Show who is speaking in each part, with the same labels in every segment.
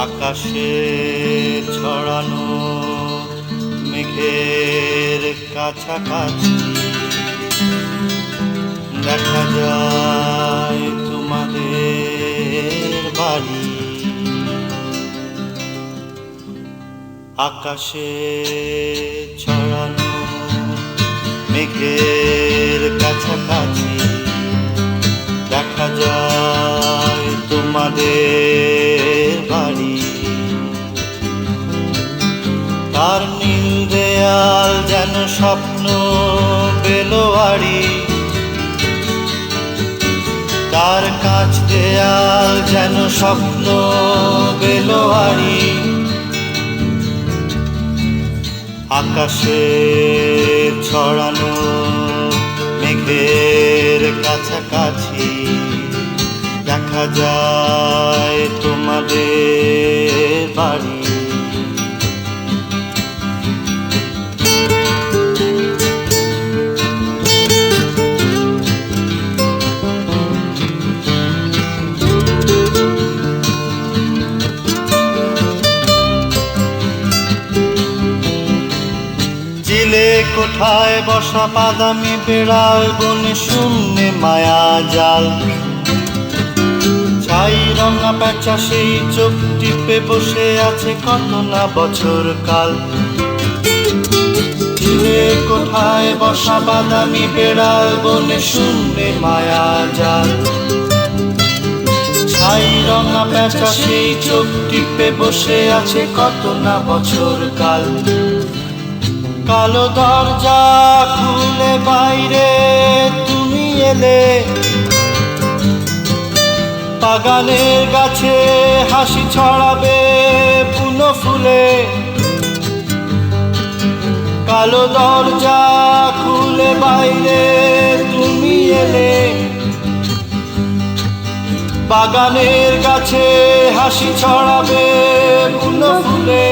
Speaker 1: আকাশে ছড়ানো মেঘের কাছাকাছি দেখা যায় তোমাদের বাড়ি। আকাশে ছড়ানো মেঘের কাছাকাছি দেখা যায় তোমাদের বাড়ি। তার নীল দেয়াল যেন স্বপ্ন বেলোয়ারি, তার কাঁচ দেয়াল যেন স্বপ্ন বেলোয়ারি। আকাশে ছড়ানো মেঘের কাছাকাছি দেখা যায় তোমাদের বাড়ি। চিলে কোঠায় বসা বাদামি বেড়াল বনে শূন্যে মায়া জাল, ছাই রঙা প্যাঁচা সেই চোখ টিপে বসে আছে কত না বছর কাল। চিলে কোঠায় বসা বাদামি বেড়াল বনে শূন্যে মায়া জাল, ছাই রঙা প্যাঁচা সেই চোখ টিপে বসে আছে কত না বছর কাল। কালো দরজা খুলে বাইরে তুমি এলে, বাগানের গাছে হাসি ছড়াবে বুনো ফুলে। কালো দরজা খুলে বাইরে তুমি এলে, বাগানের গাছে হাসি ছড়াবে বুনো ফুলে।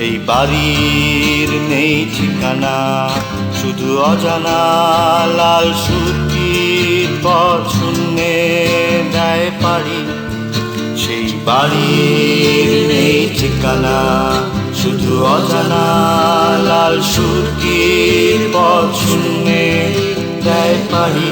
Speaker 1: এই বাড়ির নেই ঠিকানা, শুধু অজানা লাল সুরকির পথ শূন্যে দেয় পাড়ি। সেই বাড়ির নেই ঠিকানা, শুধু অজানা লাল সুরকির পথ শূন্যে দেয় পাড়ি।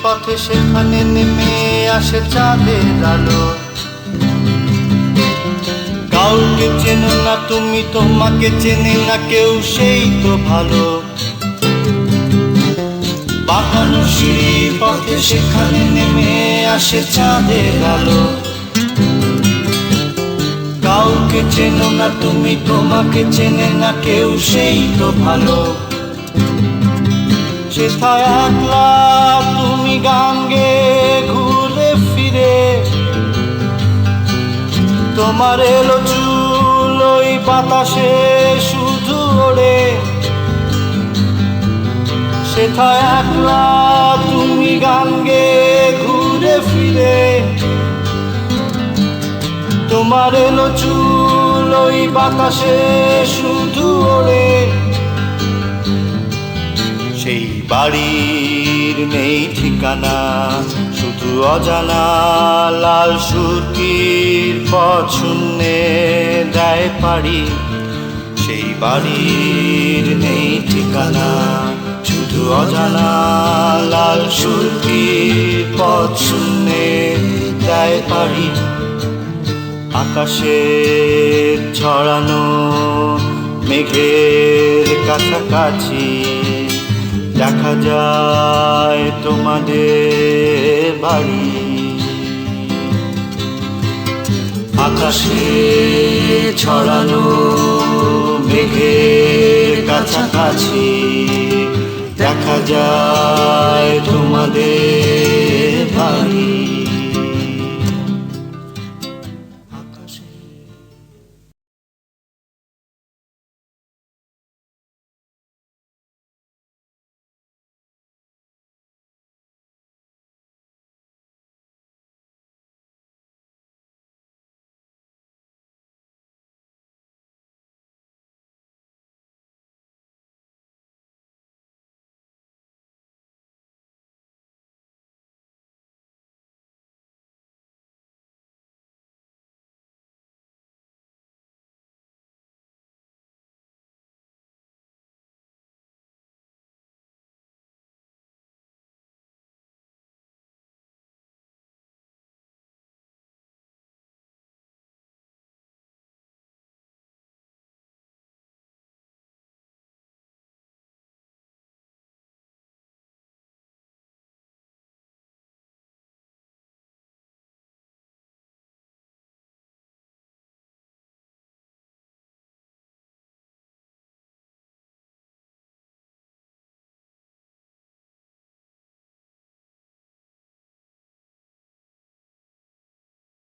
Speaker 1: পথে সেখানে নেমে আসে চাঁদের আলো। কাউকে চেনো না তুমি, তোমাকে চেনে না কেউ, সেই তো ভালো। বাঁকানো সিঁড়ি পথে সেখানে নেমে আসে চাঁদের আলো। কাউকে চেনো না তুমি, তোমাকে চেনে না কেউ, সেই তো ভালো। সেথায় একলা তুমি গান গেয়ে ঘুরে ফিরে, তোমার এলো চুল ওই বাতাসে শুধু ওড়ে। সেথায় একলা তুমি গান গেয়ে ঘুরে ফিরে, তোমার এলো চুল ওই বাতাসে শুধু ওড়ে। সেই বাড়ির নেই ঠিকানা, শুধু অজানা লাল সুরকির পথ শূন্যে দেয় পাড়ি। সেই বাড়ির নেই ঠিকানা, শুধু অজানা লাল সুরকির পথ শূন্যে দেয় পাড়ি। আকাশে ছড়ানো মেঘের কাছাকাছি দেখা যায় তোমাদের বাড়ি। আকাশে ছড়ানো মেঘের কাছাকাছি দেখা যায় তোমাদের বাড়ি।